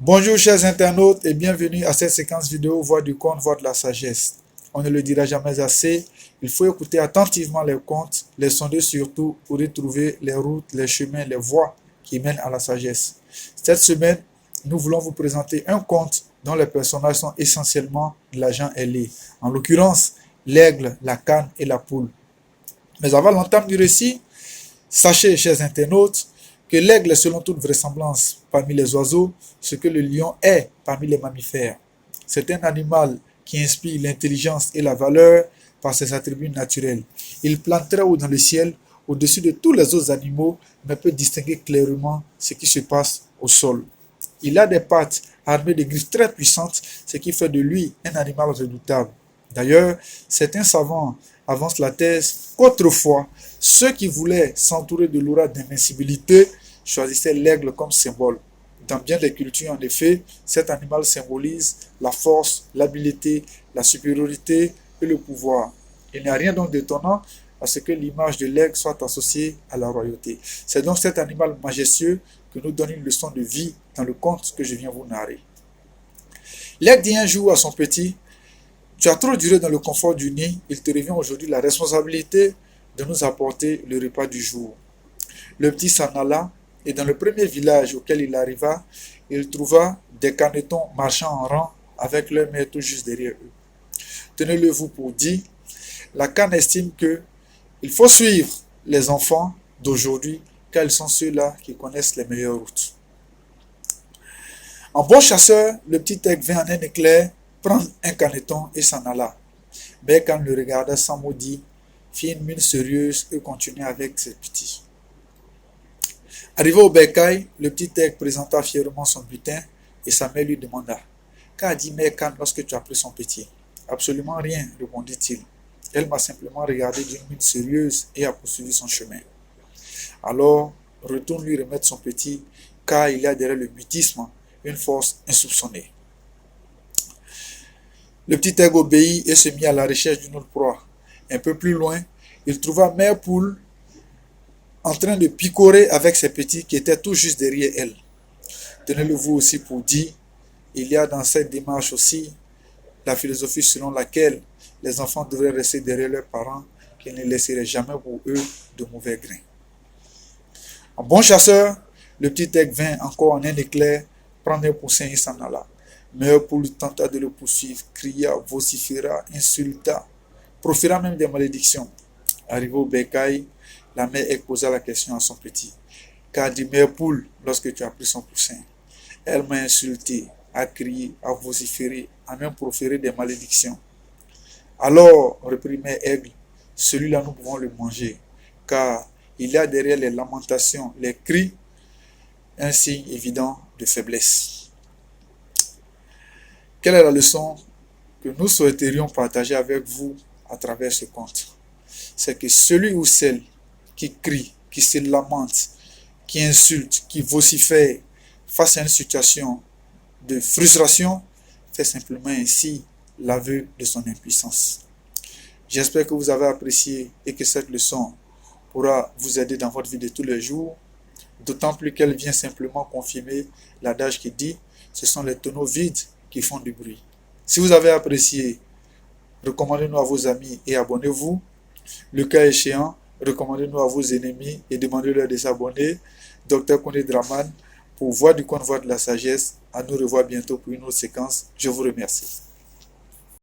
Bonjour chers internautes et bienvenue à cette séquence vidéo Voix du conte, Voix de la sagesse. On ne le dira jamais assez, il faut écouter attentivement les contes, les sonder surtout pour y trouver les routes, les chemins, les voies qui mènent à la sagesse. Cette semaine, nous voulons vous présenter un conte dont les personnages sont essentiellement de la gent ailée. En l'occurrence, l'aigle, la canne et la poule. Mais avant l'entame du récit, sachez, chers internautes, que l'aigle est selon toute vraisemblance parmi les oiseaux ce que le lion est parmi les mammifères. C'est un animal qui inspire l'intelligence et la valeur par ses attributs naturels. Il plane très haut dans le ciel, au-dessus de tous les autres animaux, mais peut distinguer clairement ce qui se passe au sol. Il a des pattes armées de griffes très puissantes, ce qui fait de lui un animal redoutable. D'ailleurs, certains savants avancent la thèse qu'autrefois, ceux qui voulaient s'entourer de l'aura d'invincibilité choisissaient l'aigle comme symbole. Dans bien des cultures, en effet, cet animal symbolise la force, l'habileté, la supériorité et le pouvoir. Il n'y a rien donc d'étonnant à ce que l'image de l'aigle soit associée à la royauté. C'est donc cet animal majestueux que nous donne une leçon de vie dans le conte que je viens vous narrer. L'aigle dit un jour à son petit: tu as trop duré dans le confort du nid, il te revient aujourd'hui la responsabilité de nous apporter le repas du jour. Le petit s'en alla, et dans le premier village auquel il arriva, il trouva des canetons marchant en rang avec leur maître juste derrière eux. Tenez-le vous pour dire, la canne estime que il faut suivre les enfants d'aujourd'hui car ils sont ceux-là qui connaissent les meilleures routes. En bon chasseur, le petit aigle vint en un éclair prendre un caneton et s'en alla. Berkane le regarda sans mot dire, fit une mine sérieuse et continua avec ses petits. Arrivé au bercail, le petit aigle présenta fièrement son butin et sa mère lui demanda: qu'a dit Berkane lorsque tu as pris son petit? Absolument rien, répondit-il. Elle m'a simplement regardé d'une mine sérieuse et a poursuivi son chemin. Alors, retourne lui remettre son petit, car il y a derrière le mutisme une force insoupçonnée. Le petit aigle obéit et se mit à la recherche d'une autre proie. Un peu plus loin, il trouva Mère Poule en train de picorer avec ses petits qui étaient tout juste derrière elle. Tenez-le vous aussi pour dire, il y a dans cette démarche aussi la philosophie selon laquelle les enfants devraient rester derrière leurs parents, qu'ils ne laisseraient jamais pour eux de mauvais grains. En bon chasseur, le petit aigle vint encore en un éclair prendre un poussin et s'en alla. Mère Poule tenta de le poursuivre, cria, vociféra, insulta, proféra même des malédictions. Arrivé au bercail, la mère aigle posa la question à son petit: qu'a dit Mère Poule lorsque tu as pris son poussin? Elle m'a insulté, a crié, a vociféré, a même proféré des malédictions. Alors, reprit Mère Aigle, celui-là nous pouvons le manger, car il y a derrière les lamentations, les cris, un signe évident de faiblesse. Quelle est la leçon que nous souhaiterions partager avec vous à travers ce conte? C'est que celui ou celle qui crie, qui se lamente, qui insulte, qui vocifère face à une situation de frustration, fait simplement ainsi l'aveu de son impuissance. J'espère que vous avez apprécié et que cette leçon pourra vous aider dans votre vie de tous les jours, d'autant plus qu'elle vient simplement confirmer l'adage qui dit: ce sont les tonneaux vides qui font du bruit. Si vous avez apprécié, recommandez-nous à vos amis et abonnez-vous. Le cas échéant, recommandez-nous à vos ennemis et demandez-leur de s'abonner. Dr Koné Draman pour Voix du conte, Voix de la sagesse. À nous revoir bientôt pour une autre séquence. Je vous remercie.